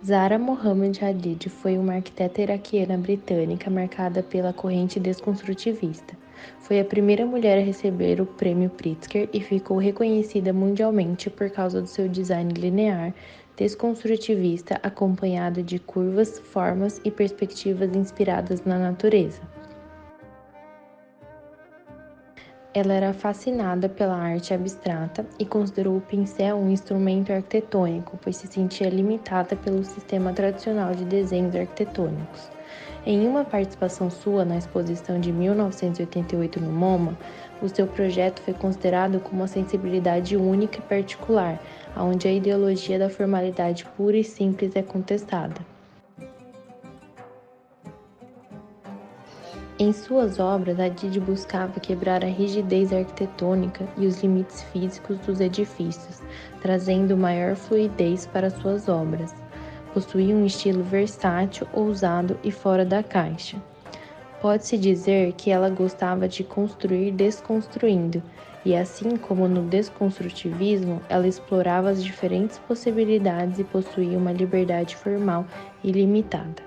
Zahra Mohammed Hadid foi uma arquiteta iraquiana britânica marcada pela corrente desconstrutivista. Foi a primeira mulher a receber o Prêmio Pritzker e ficou reconhecida mundialmente por causa do seu design linear, desconstrutivista, acompanhado de curvas, formas e perspectivas inspiradas na natureza. Ela era fascinada pela arte abstrata e considerou o pincel um instrumento arquitetônico, pois se sentia limitada pelo sistema tradicional de desenhos arquitetônicos. Em uma participação sua na exposição de 1988 no MoMA, o seu projeto foi considerado como uma sensibilidade única e particular, onde a ideologia da formalidade pura e simples é contestada. Em suas obras, Hadid buscava quebrar a rigidez arquitetônica e os limites físicos dos edifícios, trazendo maior fluidez para suas obras. Possuía um estilo versátil, ousado e fora da caixa. Pode-se dizer que ela gostava de construir desconstruindo, e assim como no desconstrutivismo, ela explorava as diferentes possibilidades e possuía uma liberdade formal ilimitada.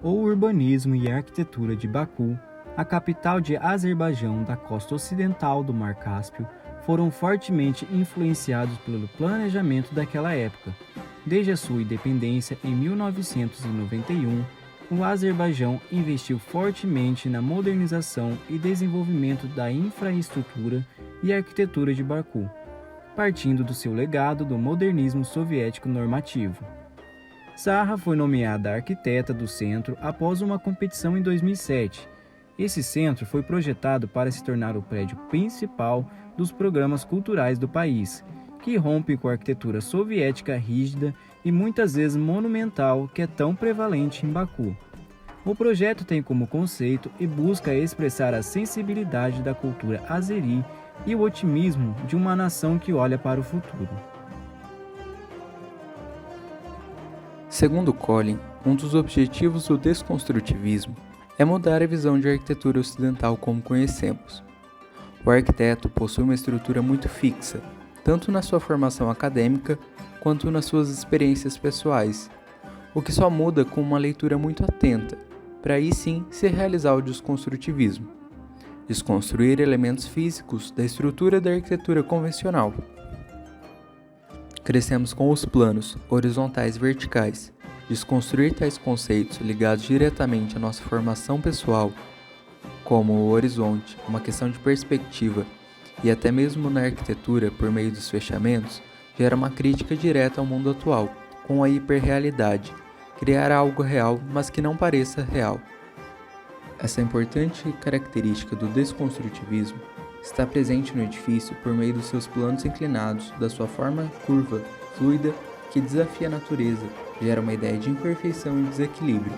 O urbanismo e a arquitetura de Baku, a capital de Azerbaijão da costa ocidental do Mar Cáspio, foram fortemente influenciados pelo planejamento daquela época. Desde a sua independência em 1991, o Azerbaijão investiu fortemente na modernização e desenvolvimento da infraestrutura e arquitetura de Baku, partindo do seu legado do modernismo soviético normativo. Zahra foi nomeada arquiteta do centro após uma competição em 2007. Esse centro foi projetado para se tornar o prédio principal dos programas culturais do país, que rompe com a arquitetura soviética rígida e muitas vezes monumental que é tão prevalente em Baku. O projeto tem como conceito e busca expressar a sensibilidade da cultura azeri e o otimismo de uma nação que olha para o futuro. Segundo Collin, um dos objetivos do desconstrutivismo é mudar a visão de arquitetura ocidental como conhecemos. O arquiteto possui uma estrutura muito fixa, tanto na sua formação acadêmica quanto nas suas experiências pessoais, o que só muda com uma leitura muito atenta, para aí sim se realizar o desconstrutivismo, desconstruir elementos físicos da estrutura da arquitetura convencional. Crescemos com os planos, horizontais e verticais. Desconstruir tais conceitos ligados diretamente à nossa formação pessoal, como o horizonte, uma questão de perspectiva, e até mesmo na arquitetura por meio dos fechamentos, gera uma crítica direta ao mundo atual, com a hiperrealidade, criar algo real, mas que não pareça real. Essa importante característica do desconstrutivismo está presente no edifício por meio dos seus planos inclinados, da sua forma curva, fluida, que desafia a natureza, gera uma ideia de imperfeição e desequilíbrio.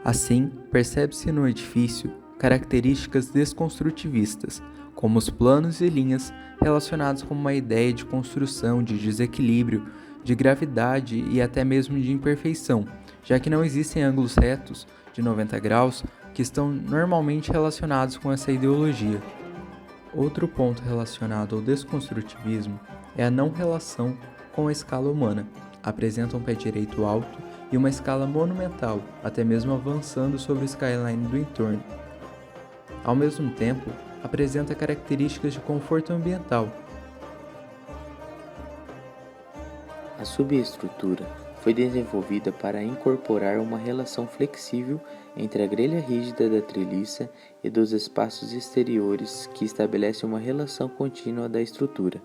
Assim, percebe-se no edifício características desconstrutivistas, como os planos e linhas relacionados com uma ideia de construção, de desequilíbrio, de gravidade e até mesmo de imperfeição, já que não existem ângulos retos de 90 graus que estão normalmente relacionados com essa ideologia. Outro ponto relacionado ao desconstrutivismo é a não relação com a escala humana. Apresenta um pé direito alto e uma escala monumental, até mesmo avançando sobre o skyline do entorno. Ao mesmo tempo, apresenta características de conforto ambiental. A subestrutura foi desenvolvida para incorporar uma relação flexível entre a grelha rígida da treliça e dos espaços exteriores que estabelece uma relação contínua da estrutura.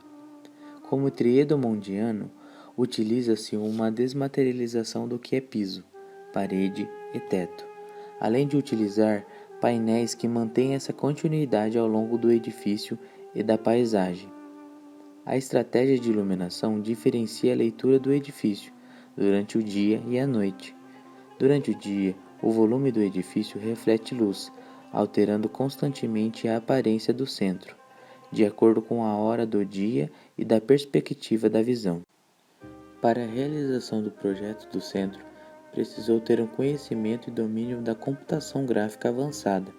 Como triedo mondiano, utiliza-se uma desmaterialização do que é piso, parede e teto, além de utilizar painéis que mantêm essa continuidade ao longo do edifício e da paisagem. A estratégia de iluminação diferencia a leitura do edifício durante o dia e a noite. Durante o dia, o volume do edifício reflete luz, alterando constantemente a aparência do centro, de acordo com a hora do dia e da perspectiva da visão. Para a realização do projeto do centro, precisou ter um conhecimento e domínio da computação gráfica avançada,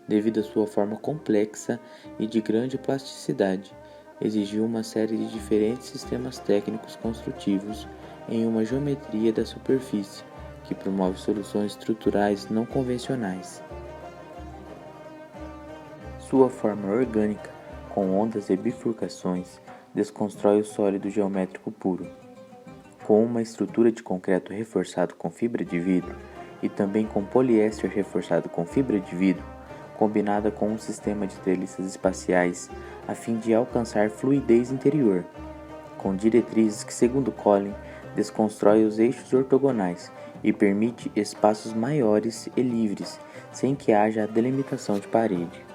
devido à sua forma complexa e de grande plasticidade, exigiu uma série de diferentes sistemas técnicos construtivos em uma geometria da superfície, que promove soluções estruturais não convencionais. Sua forma orgânica, com ondas e bifurcações, desconstrói o sólido geométrico puro. Com uma estrutura de concreto reforçado com fibra de vidro e também com poliéster reforçado com fibra de vidro, combinada com um sistema de treliças espaciais a fim de alcançar fluidez interior, com diretrizes que, segundo Collin, desconstrói os eixos ortogonais e permite espaços maiores e livres, sem que haja a delimitação de parede.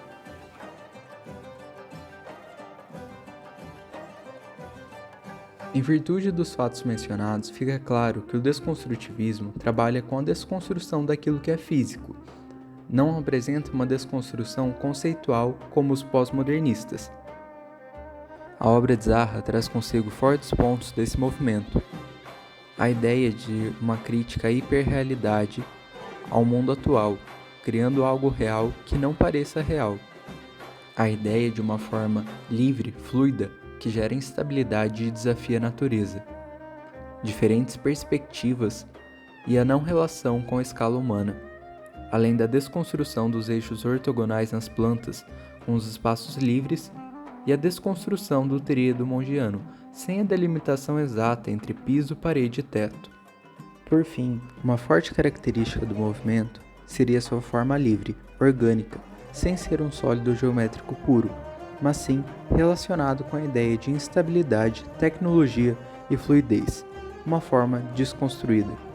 Em virtude dos fatos mencionados, fica claro que o desconstrutivismo trabalha com a desconstrução daquilo que é físico. Não apresenta uma desconstrução conceitual como os pós-modernistas. A obra de Zaha traz consigo fortes pontos desse movimento. A ideia de uma crítica à hiperrealidade ao mundo atual, criando algo real que não pareça real. A ideia de uma forma livre, fluida, que gera instabilidade e desafia a natureza. Diferentes perspectivas e a não relação com a escala humana, além da desconstrução dos eixos ortogonais nas plantas, com os espaços livres, e a desconstrução do tríado mongiano, sem a delimitação exata entre piso, parede e teto. Por fim, uma forte característica do movimento seria sua forma livre, orgânica, sem ser um sólido geométrico puro, mas sim relacionado com a ideia de instabilidade, tecnologia e fluidez, uma forma desconstruída.